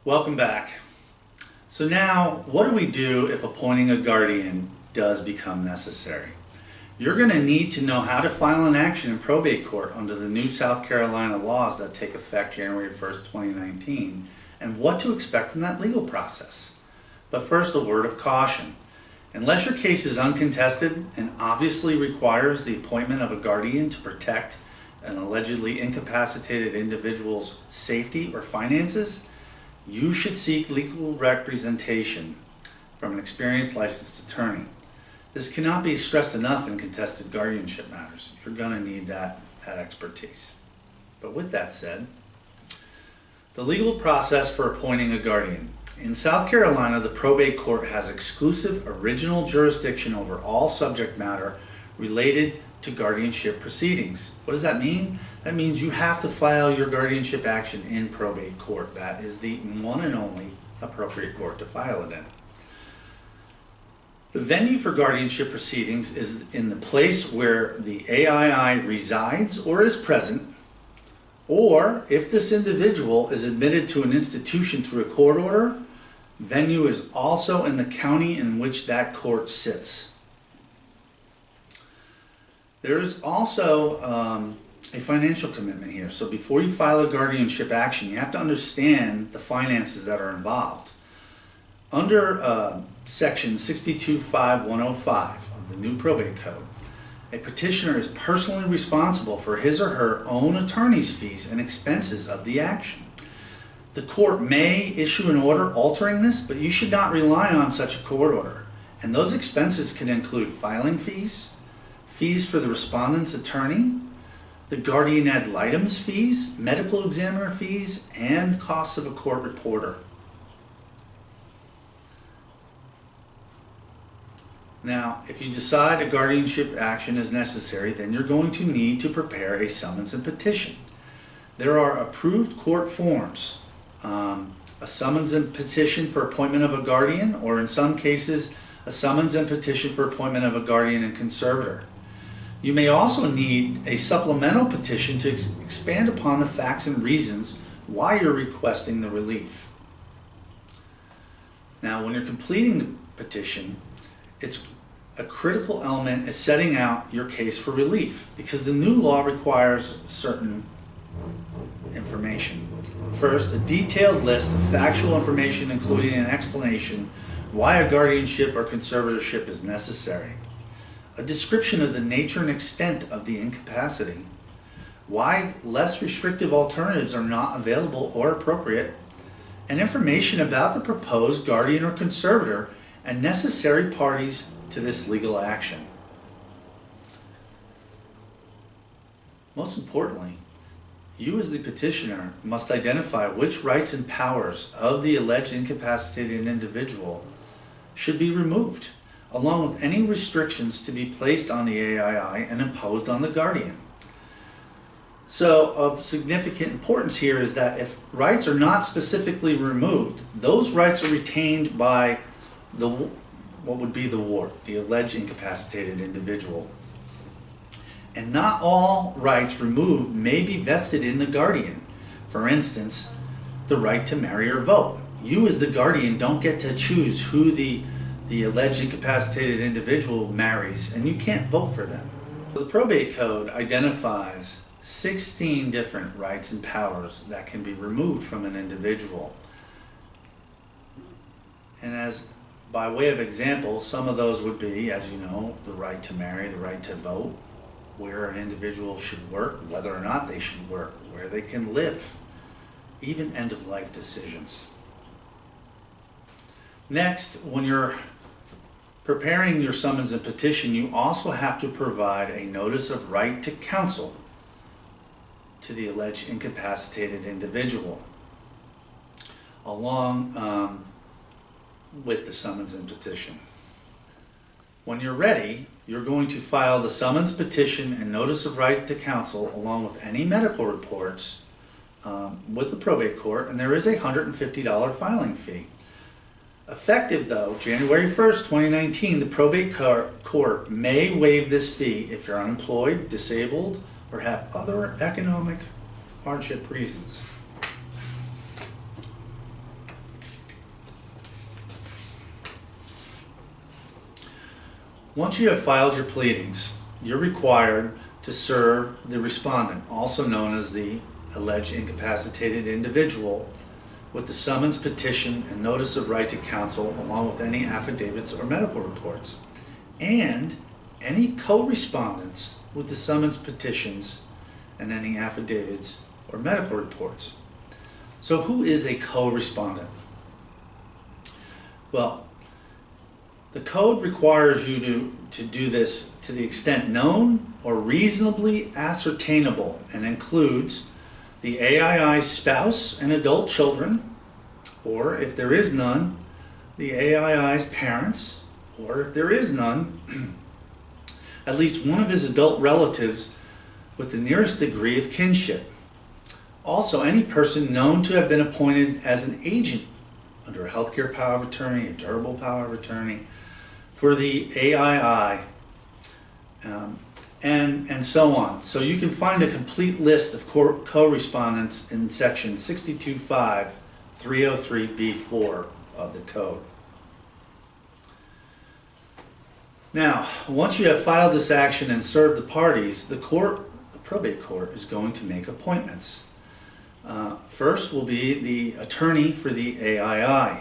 Welcome back. So now, what do we do if appointing a guardian does become necessary? You're going to need to know how to file an action in probate court under the new South Carolina laws that take effect January 1st, 2019, and what to expect from that legal process. But first, a word of caution. Unless your case is uncontested and obviously requires the appointment of a guardian to protect an allegedly incapacitated individual's safety or finances, you should seek legal representation from an experienced licensed attorney. This cannot be stressed enough in contested guardianship matters. You're going to need that expertise. But with that said, the legal process for appointing a guardian. In South Carolina, the probate court has exclusive original jurisdiction over all subject matter related to guardianship proceedings. What does that mean? That means you have to file your guardianship action in probate court. That is the one and only appropriate court to file it in. The venue for guardianship proceedings is in the place where the AII resides or is present, or if this individual is admitted to an institution through a court order, venue is also in the county in which that court sits. There is also a financial commitment here. So before you file a guardianship action, you have to understand the finances that are involved. Under Section 625105 of the new probate code, a petitioner is personally responsible for his or her own attorney's fees and expenses of the action. The court may issue an order altering this, but you should not rely on such a court order. And those expenses can include filing fees, fees for the respondent's attorney, the guardian ad litem's fees, medical examiner fees, and costs of a court reporter. Now, if you decide a guardianship action is necessary, then you're going to need to prepare a summons and petition. There are approved court forms, a summons and petition for appointment of a guardian, or in some cases, a summons and petition for appointment of a guardian and conservator. You may also need a supplemental petition to expand upon the facts and reasons why you're requesting the relief. Now, when you're completing the petition, it's a critical element is setting out your case for relief, because the new law requires certain information. First, a detailed list of factual information including an explanation why a guardianship or conservatorship is necessary. A description of the nature and extent of the incapacity, why less restrictive alternatives are not available or appropriate, and information about the proposed guardian or conservator and necessary parties to this legal action. Most importantly, you as the petitioner must identify which rights and powers of the alleged incapacitated individual should be removed, along with any restrictions to be placed on the AII and imposed on the guardian. So of significant importance here is that if rights are not specifically removed, those rights are retained by what would be the ward, the alleged incapacitated individual. And not all rights removed may be vested in the guardian. For instance, the right to marry or vote. You as the guardian don't get to choose who the alleged incapacitated individual marries, and you can't vote for them. The probate code identifies 16 different rights and powers that can be removed from an individual. And as by way of example, some of those would be, as you know, the right to marry, the right to vote, where an individual should work, whether or not they should work, where they can live, even end-of-life decisions. Next, when you're preparing your summons and petition, you also have to provide a notice of right to counsel to the alleged incapacitated individual, along with the summons and petition. When you're ready, you're going to file the summons, petition, and notice of right to counsel along with any medical reports with the probate court, and there is a $150 filing fee. Effective though, January 1st, 2019, the probate court may waive this fee if you're unemployed, disabled, or have other economic hardship reasons. Once you have filed your pleadings, you're required to serve the respondent, also known as the alleged incapacitated individual, with the summons, petition, and notice of right to counsel, along with any affidavits or medical reports, and any co-respondents with the summons, petitions, and any affidavits or medical reports. So who is a co-respondent? Well, the code requires you to do this to the extent known or reasonably ascertainable, and includes the AII's spouse and adult children, or if there is none, the AII's parents, or if there is none, at least one of his adult relatives with the nearest degree of kinship. Also, any person known to have been appointed as an agent under a healthcare power of attorney, a durable power of attorney, for the AII, and so on. So you can find a complete list of co-respondents in section 62.5, 303B4 of the code. Now, once you have filed this action and served the parties, the probate court is going to make appointments. First will be the attorney for the AII.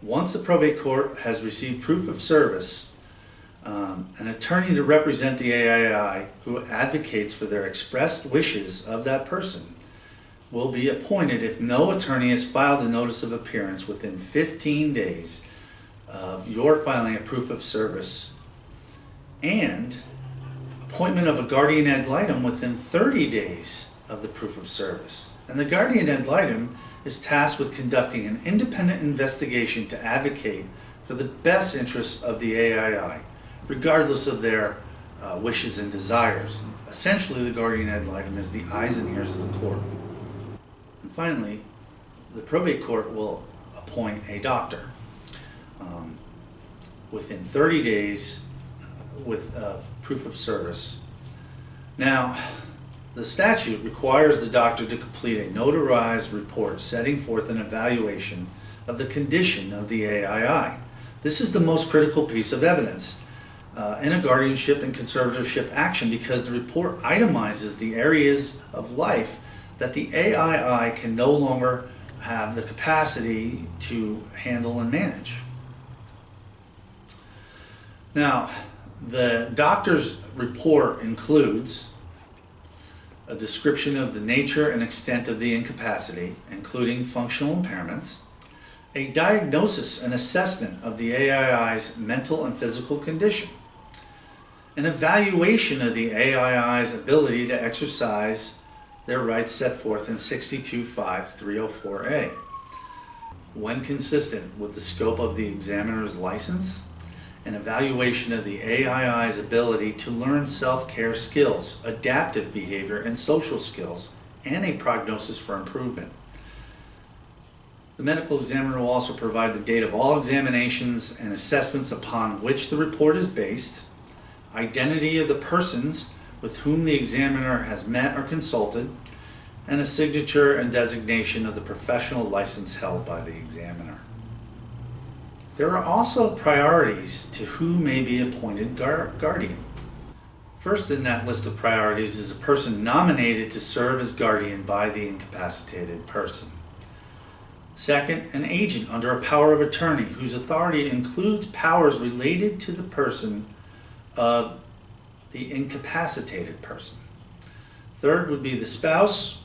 Once the probate court has received proof of service, an attorney to represent the AII who advocates for their expressed wishes of that person will be appointed if no attorney has filed a notice of appearance within 15 days of your filing a proof of service, and appointment of a guardian ad litem within 30 days of the proof of service. And the guardian ad litem is tasked with conducting an independent investigation to advocate for the best interests of the AII, regardless of their wishes and desires. Essentially, the guardian ad litem is the eyes and ears of the court. And finally, the probate court will appoint a doctor within 30 days with proof of service. Now, the statute requires the doctor to complete a notarized report setting forth an evaluation of the condition of the AII. This is the most critical piece of evidence in a guardianship and conservatorship action, because the report itemizes the areas of life that the AII can no longer have the capacity to handle and manage. Now, the doctor's report includes a description of the nature and extent of the incapacity, including functional impairments, a diagnosis and assessment of the AII's mental and physical condition, an evaluation of the AII's ability to exercise their rights set forth in 62.5.304A, when consistent with the scope of the examiner's license, an evaluation of the AII's ability to learn self-care skills, adaptive behavior, and social skills, and a prognosis for improvement. The medical examiner will also provide the date of all examinations and assessments upon which the report is based, identity of the persons with whom the examiner has met or consulted, and a signature and designation of the professional license held by the examiner. There are also priorities to who may be appointed guardian. First in that list of priorities is a person nominated to serve as guardian by the incapacitated person. Second, an agent under a power of attorney whose authority includes powers related to the person of the incapacitated person. Third would be the spouse.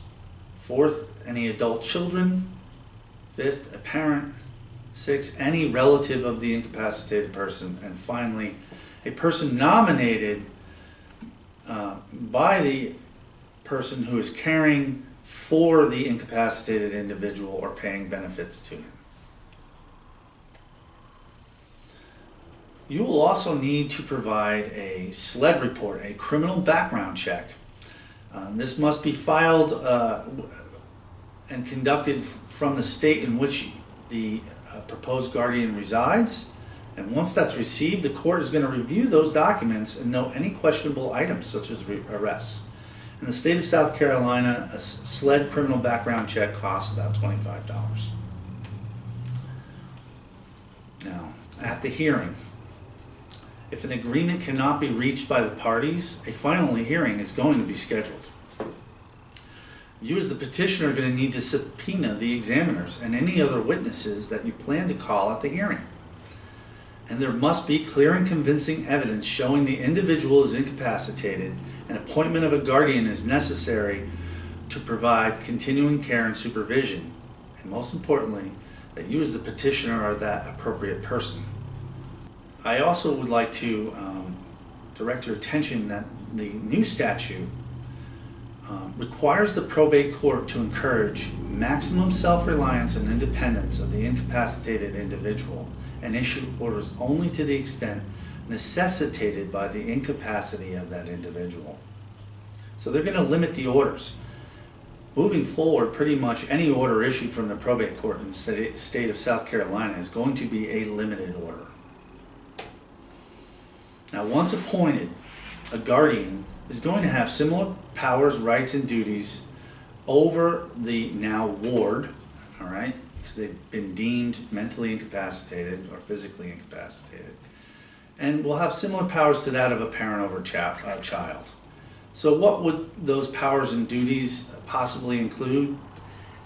Fourth, any adult children. Fifth, a parent. Sixth, any relative of the incapacitated person. And finally, a person nominated by the person who is caring for the incapacitated individual or paying benefits to him. You will also need to provide a SLED report, a criminal background check. This must be filed and conducted from the state in which the proposed guardian resides. And once that's received, the court is going to review those documents and note any questionable items such as arrests. In the state of South Carolina, a SLED criminal background check costs about $25. Now, at the hearing, If an agreement cannot be reached by the parties, a final hearing is going to be scheduled. You as the petitioner are going to need to subpoena the examiners and any other witnesses that you plan to call at the hearing. And there must be clear and convincing evidence showing the individual is incapacitated and appointment of a guardian is necessary to provide continuing care and supervision. And most importantly, that you as the petitioner are that appropriate person. I also would like to direct your attention that the new statute requires the probate court to encourage maximum self-reliance and independence of the incapacitated individual and issue orders only to the extent necessitated by the incapacity of that individual. So they're going to limit the orders. Moving forward, pretty much any order issued from the probate court in the state of South Carolina is going to be a limited order. Now, once appointed, a guardian is going to have similar powers, rights, and duties over the now ward, all right, because they've been deemed mentally incapacitated or physically incapacitated, and will have similar powers to that of a parent over a child. So what would those powers and duties possibly include?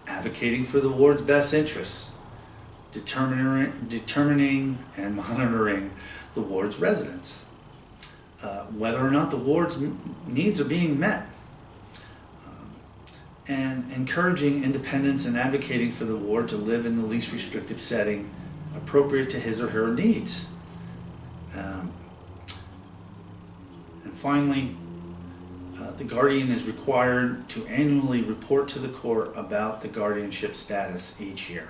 Advocating for the ward's best interests, determining and monitoring the ward's residents, whether or not the ward's needs are being met, and encouraging independence and advocating for the ward to live in the least restrictive setting appropriate to his or her needs. And finally, the guardian is required to annually report to the court about the guardianship status each year.